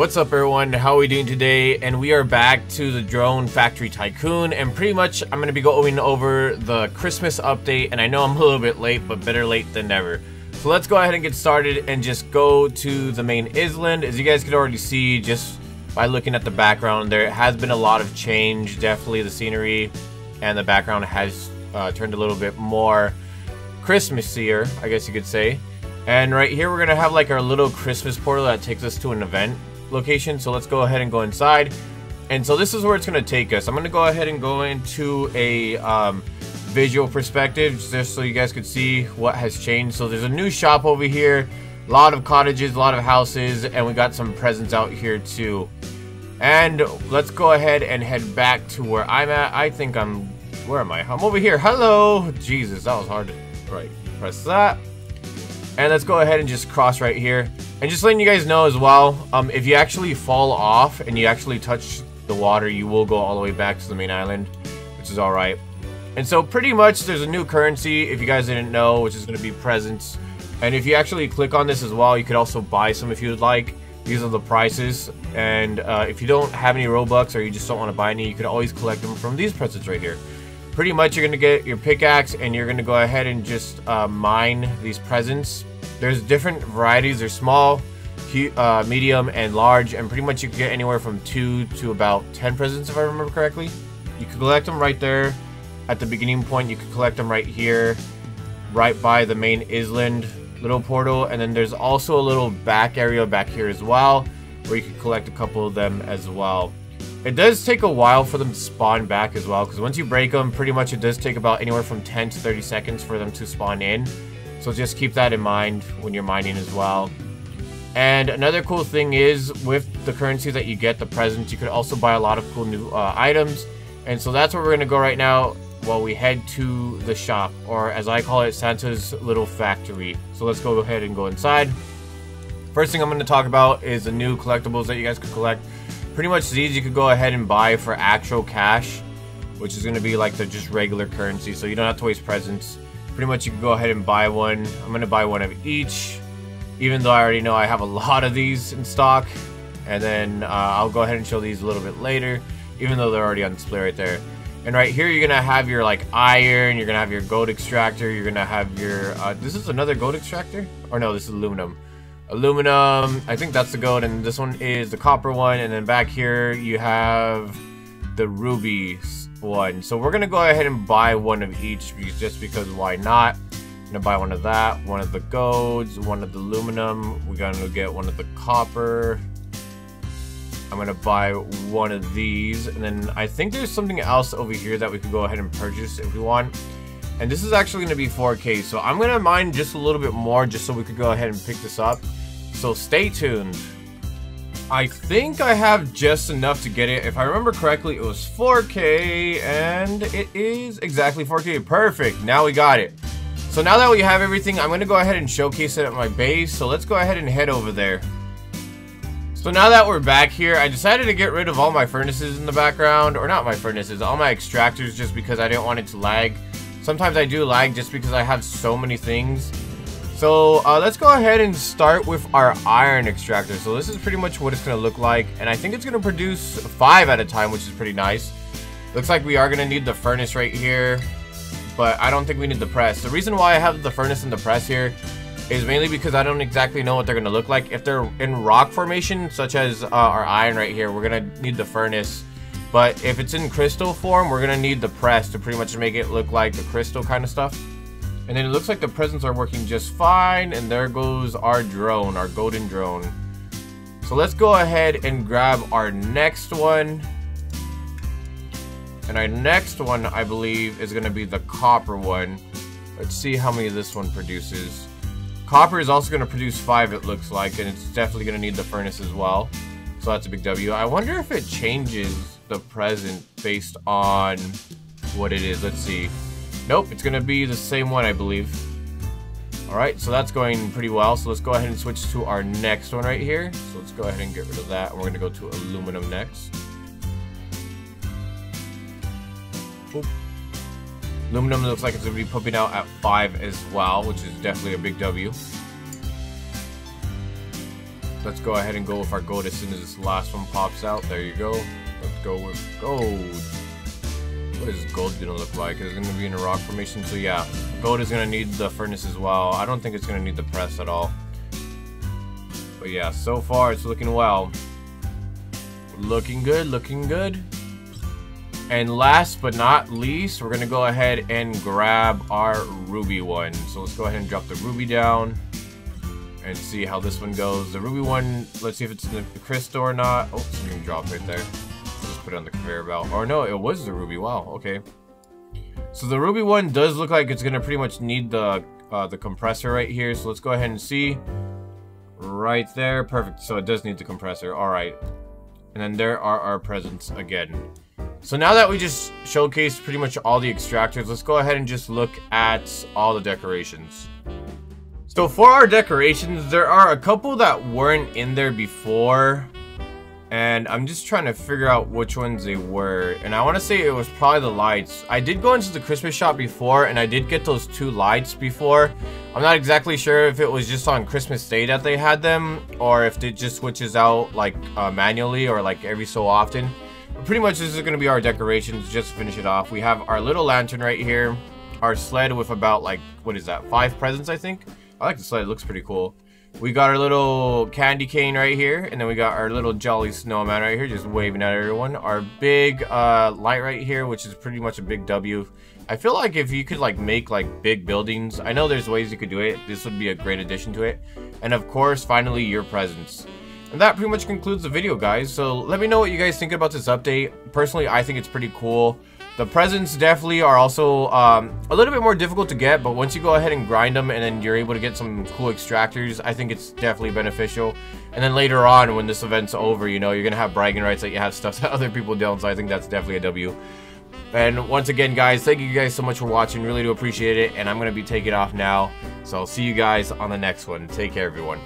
What's up everyone, how are we doing today? And we are back to the Drone Factory Tycoon, and pretty much I'm going to be going over the Christmas update, and I know I'm a little bit late, but better late than never. So let's go ahead and get started and just go to the main island. As you guys can already see just by looking at the background, there has been a lot of change. Definitely the scenery and the background has turned a little bit more Christmassier, I guess you could say. And right here we're going to have like our little Christmas portal that takes us to an event location. So let's go ahead and go inside, and so this is where it's going to take us. I'm going to go ahead and go into a visual perspective just so you guys could see what has changed. So there's a new shop over here, a lot of cottages, a lot of houses, and we got some presents out here too. And let's go ahead and head back to where I'm at. I think where am I? I'm over here. Hello. Jesus, that was hard to press that. And let's go ahead and just cross right here. And just letting you guys know as well, if you actually fall off and you actually touch the water, you will go all the way back to the main island, which is alright. And so pretty much there's a new currency, if you guys didn't know, which is going to be presents. And if you actually click on this as well, you could also buy some if you would like. These are the prices. And if you don't have any Robux or you just don't want to buy any, you can always collect them from these presents right here. Pretty much you're going to get your pickaxe and you're going to go ahead and just mine these presents. There's different varieties. They're small, medium, and large, and pretty much you can get anywhere from 2 to about 10 presents if I remember correctly. You can collect them right there at the beginning point. You can collect them right here, right by the main island little portal, and then there's also a little back area back here as well where you can collect a couple of them as well. It does take a while for them to spawn back as well, because once you break them, pretty much it does take about anywhere from 10 to 30 seconds for them to spawn in. So just keep that in mind when you're mining as well. And another cool thing is, with the currency that you get, the presents, you could also buy a lot of cool new items. And so that's where we're going to go right now while we head to the shop, or as I call it, Santa's little factory. So let's go ahead and go inside. First thing I'm going to talk about is the new collectibles that you guys could collect. Pretty much these you could go ahead and buy for actual cash, which is going to be like the just regular currency, so you don't have to waste presents. Pretty much you can go ahead and buy one. I'm going to buy one of each, even though I already know I have a lot of these in stock. And then I'll go ahead and show these a little bit later, even though they're already on display right there. And right here you're going to have your like iron, you're going to have your gold extractor, you're going to have your... this is another gold extractor? Or no, this is aluminum. Aluminum, I think that's the gold, and this one is the copper one. And then back here you have the ruby one. So we're gonna go ahead and buy one of each, just because why not. I'm gonna buy one of that, one of the golds, one of the aluminum. We're gonna get one of the copper. I'm gonna buy one of these, and then I think there's something else over here that we could go ahead and purchase if we want. And this is actually gonna be 4K, so I'm gonna mine just a little bit more just so we could go ahead and pick this up. So stay tuned. I think I have just enough to get it. If I remember correctly, it was 4K, and it is exactly 4K. Perfect. Now we got it. So now that we have everything, I'm going to go ahead and showcase it at my base. So let's go ahead and head over there. So now that we're back here, I decided to get rid of all my furnaces in the background. Or not my furnaces, all my extractors, just because I didn't want it to lag. Sometimes I do lag just because I have so many things. So let's go ahead and start with our iron extractor. So this is pretty much what it's going to look like. And I think it's going to produce 5 at a time, which is pretty nice. Looks like we are going to need the furnace right here, but I don't think we need the press. The reason why I have the furnace and the press here is mainly because I don't exactly know what they're going to look like. If they're in rock formation, such as our iron right here, we're going to need the furnace. But if it's in crystal form, we're going to need the press to pretty much make it look like the crystal kind of stuff. And then it looks like the presents are working just fine. And there goes our drone, our golden drone. So let's go ahead and grab our next one. And our next one, I believe, is going to be the copper one. Let's see how many this one produces. Copper is also going to produce 5, it looks like. And it's definitely going to need the furnace as well. So that's a big W. I wonder if it changes the present based on what it is. Let's see. Nope, it's going to be the same one, I believe. Alright, so that's going pretty well. So let's go ahead and switch to our next one right here. So let's go ahead and get rid of that. And we're going to go to aluminum next. Oop. Aluminum looks like it's going to be pumping out at 5 as well, which is definitely a big W. let's go ahead and go with our gold as soon as this last one pops out. There you go. Let's go with gold. What is gold gonna look like? It's gonna be in a rock formation, so yeah. Gold is gonna need the furnace as well. I don't think it's gonna need the press at all. But yeah, so far it's looking well. Looking good, looking good. And last but not least, we're gonna go ahead and grab our ruby one. So let's go ahead and drop the ruby down and see how this one goes. The ruby one, let's see if it's in the crystal or not. Oh, something dropped right there. Just put it on the conveyor belt. Or no, it was the ruby. Wow, okay. So the ruby one does look like it's gonna pretty much need the compressor right here. So let's go ahead and see. Right there, perfect. So it does need the compressor. All right. And then there are our presents again. So now that we just showcased pretty much all the extractors, let's go ahead and just look at all the decorations. So for our decorations, there are a couple that weren't in there before. And I'm just trying to figure out which ones they were. And I want to say it was probably the lights. I did go into the Christmas shop before, and I did get those 2 lights before. I'm not exactly sure if it was just on Christmas Day that they had them, or if it just switches out like manually or like every so often. But pretty much this is going to be our decorations. Just to finish it off, we have our little lantern right here. Our sled with about like, what is that, 5 presents I think. I like the sled, it looks pretty cool. We got our little candy cane right here, and then we got our little jolly snowman right here, just waving at everyone. Our big light right here, which is pretty much a big W. I feel like if you could like make like big buildings, I know there's ways you could do it. This would be a great addition to it. And of course, finally, your presents. And that pretty much concludes the video, guys. So let me know what you guys think about this update. Personally, I think it's pretty cool. The presents definitely are also a little bit more difficult to get, but once you go ahead and grind them and then you're able to get some cool extractors, I think it's definitely beneficial. And then later on, when this event's over, you know, you're going to have bragging rights that you have stuff that other people don't, so I think that's definitely a W. And once again, guys, thank you guys so much for watching. Really do appreciate it, and I'm going to be taking off now. So I'll see you guys on the next one. Take care, everyone.